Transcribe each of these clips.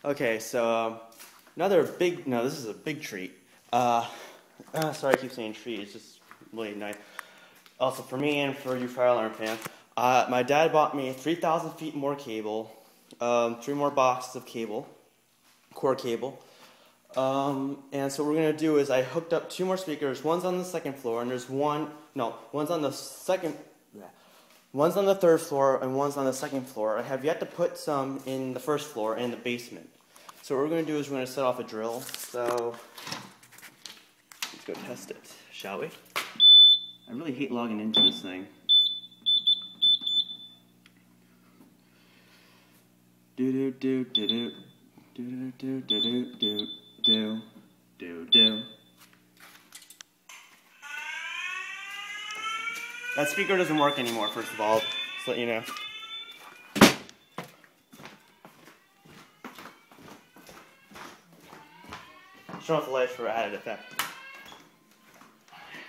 Okay, so another big, no, this is a big treat. Sorry I keep saying treat, it's just really nice. Also for me and for you fire alarm fans, my dad bought me 3,000 feet more cable, 3 more boxes of cable, core cable. And so what we're going to do is I hooked up 2 more speakers, one's on the 2nd floor, and there's one's on the 3rd floor, and one's on the 2nd floor. I have yet to put some in the 1st floor and the basement. So what we're going to do is we're going to set off a drill. So let's go test it, shall we? I really hate logging into this thing. Do do do do do do do do do do do do do. That speaker doesn't work anymore, first of all, just to let you know. Turn off the lights for added effect.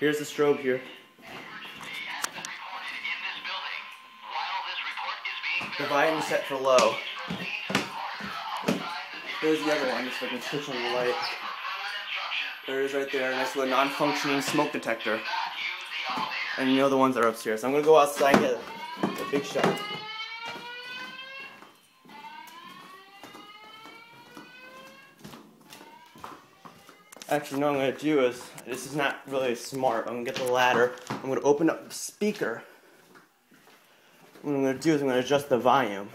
Here's the strobe here. The volume is set for low. There's the other one, just like a switch on the light. There it is right there, next to a non-functioning smoke detector. And you know the ones that are upstairs. So I'm going to go outside and get a big shot. Actually, no, what I'm going to do is, this is not really smart. I'm going to get the ladder. I'm going to open up the speaker. What I'm going to do is I'm going to adjust the volume.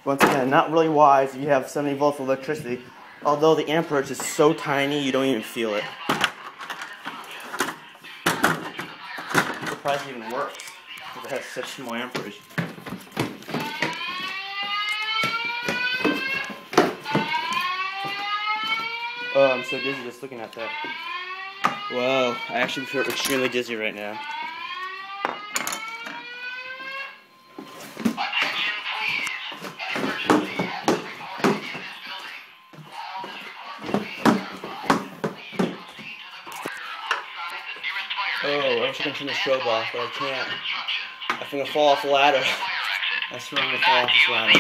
Once again, not really wise if you have 70 volts of electricity. Although the amperage is so tiny, you don't even feel it. I'm surprised it even works, because it has such small amperage. Oh, I'm so dizzy just looking at that. Whoa, I actually feel extremely dizzy right now. Oh, I wish I could turn the strobe off, but I can't. I'm gonna fall off the ladder. I swear I'm gonna fall off this ladder.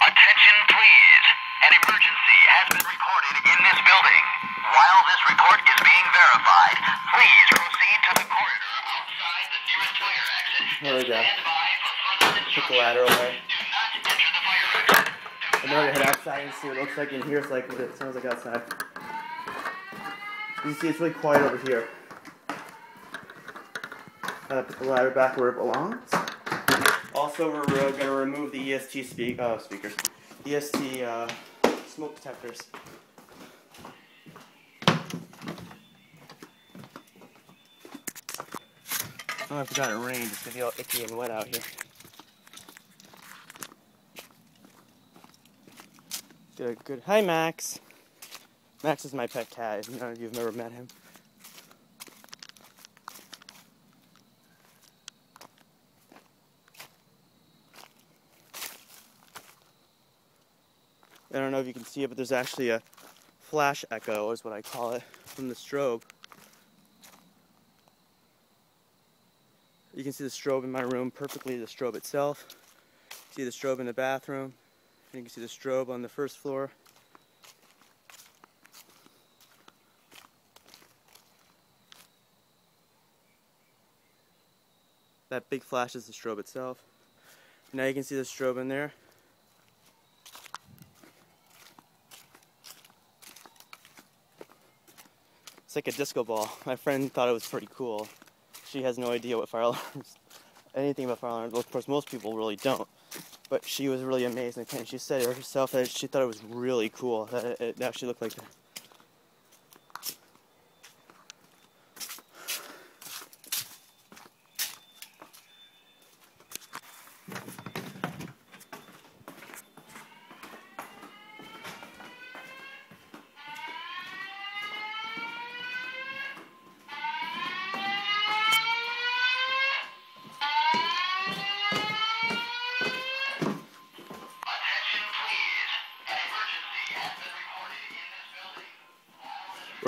Attention please. An emergency has been recorded in this building. While this report is being verified, please proceed to the corridor outside the nearest fire exit. There we go. Stand by for further Put the ladder away. Do not enter the fire exit. I'm gonna head outside and see what it looks like in here. It's like what it sounds like outside. You can see it's really quiet over here. Gotta put the ladder back where it belongs. Also, we're gonna remove the EST speakers. EST smoke detectors. Oh, I forgot it rained. It's gonna be all icky and wet out here. Good. Hi, Max. Max is my pet cat. If none of you have never met him. I don't know if you can see it, but there's actually a flash echo, is what I call it, from the strobe. You can see the strobe in my room perfectly, the strobe itself. See the strobe in the bathroom. You can see the strobe on the 1st floor. That big flash is the strobe itself. Now you can see the strobe in there. It's like a disco ball. My friend thought it was pretty cool. She has no idea what fire alarms, anything about fire alarms. Well, of course, most people really don't. But she was really amazed, and she said herself that she thought it was really cool, that it actually looked like that.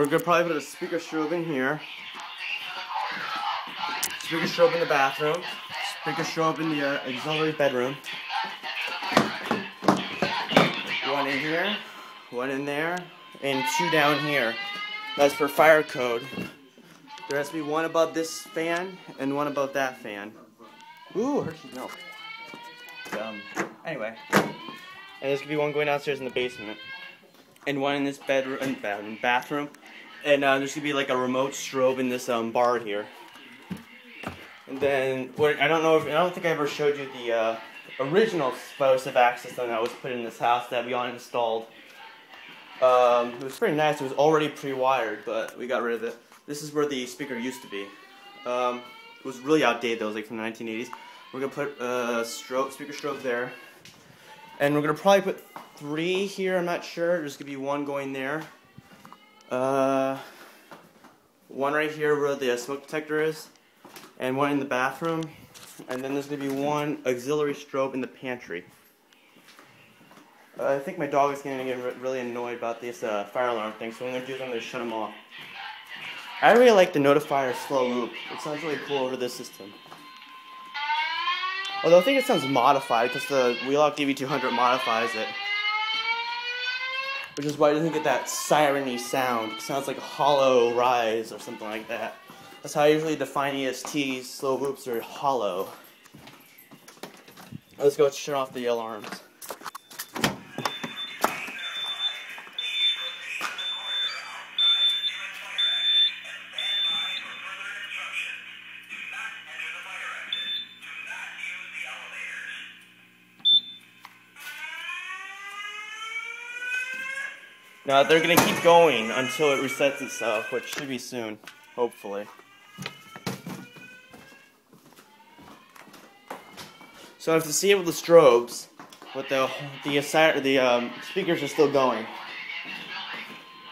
We're gonna probably put a speaker strobe in here. Speaker strobe in the bathroom. Speaker strobe in the auxiliary bedroom. One in here, one in there, and 2 down here. That's for fire code. There has to be one above this fan and one above that fan. Ooh, Hershey's milk. Anyway, and there's gonna be one going downstairs in the basement, and one in this bedroom and bathroom, and there's gonna be like a remote strobe in this bar here. And then I don't think I ever showed you the original Spousive access system that was put in this house that we all installed. It was pretty nice. It was already pre-wired, but we got rid of it. This is where the speaker used to be. It was really outdated though. It was like from the 1980s. We're gonna put a speaker strobe there, and we're gonna probably put 3 here. I'm not sure. There's gonna be one going there. One right here where the smoke detector is, and one in the bathroom. And then there's going to be one auxiliary strobe in the pantry. I think my dog is going to get really annoyed about this fire alarm thing, so what I'm going to do is I'm going to shut him off. I really like the notifier slow loop. It sounds really cool over this system. Although I think it sounds modified because the Wheelock DV200 modifies it. Which is why it doesn't get that siren-y sound. It sounds like a hollow rise or something like that. That's how I usually define ESTs. Slow loops are hollow. Let's go shut off the alarms. Now they're going to keep going until it resets itself, which should be soon, hopefully. So I have to disable the strobes, but the speakers are still going.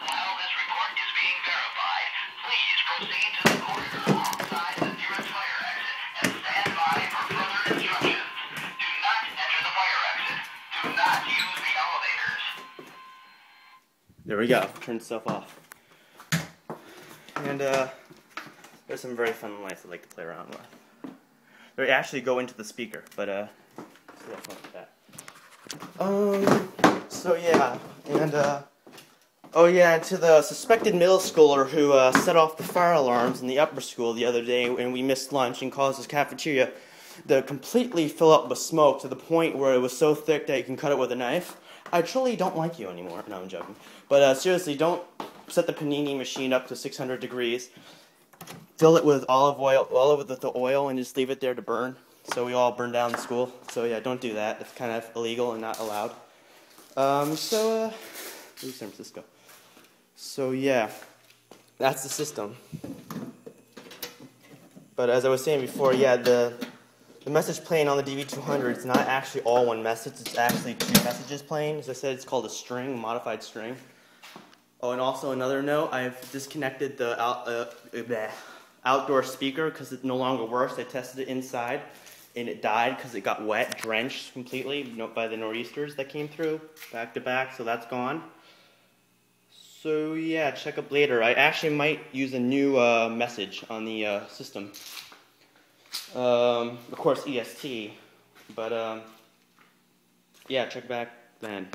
While this report is being verified, please proceed to the corridor outside the nearest fire exit and stand by for further instructions. Do not enter the fire exit. Do not use the elevators. There we go. Turn itself off. And there's some very fun lights I like to play around with. They actually go into the speaker, but still have fun with that. So yeah, and oh yeah, and to the suspected middle schooler who set off the fire alarms in the upper school the other day when we missed lunch and caused his cafeteria to completely fill up with smoke to the point where it was so thick that you can cut it with a knife. I truly don't like you anymore. No, I'm joking. But seriously, don't set the panini machine up to 600 degrees. Fill it with olive oil, with the oil, and just leave it there to burn. So we all burn down the school. So yeah, don't do that. It's kind of illegal and not allowed. San Francisco. So yeah, that's the system. But as I was saying before, yeah, the message playing on the DV200 is not actually all one message. It's actually 2 messages playing. As I said, it's called a string, a modified string. Oh, and also another note, I've disconnected the outdoor speaker because it no longer works. I tested it inside, and it died because it got wet, drenched completely by the nor'easters that came through back to back, so that's gone. So yeah, check up later. I actually might use a new message on the system. Of course EST, but yeah, check back then.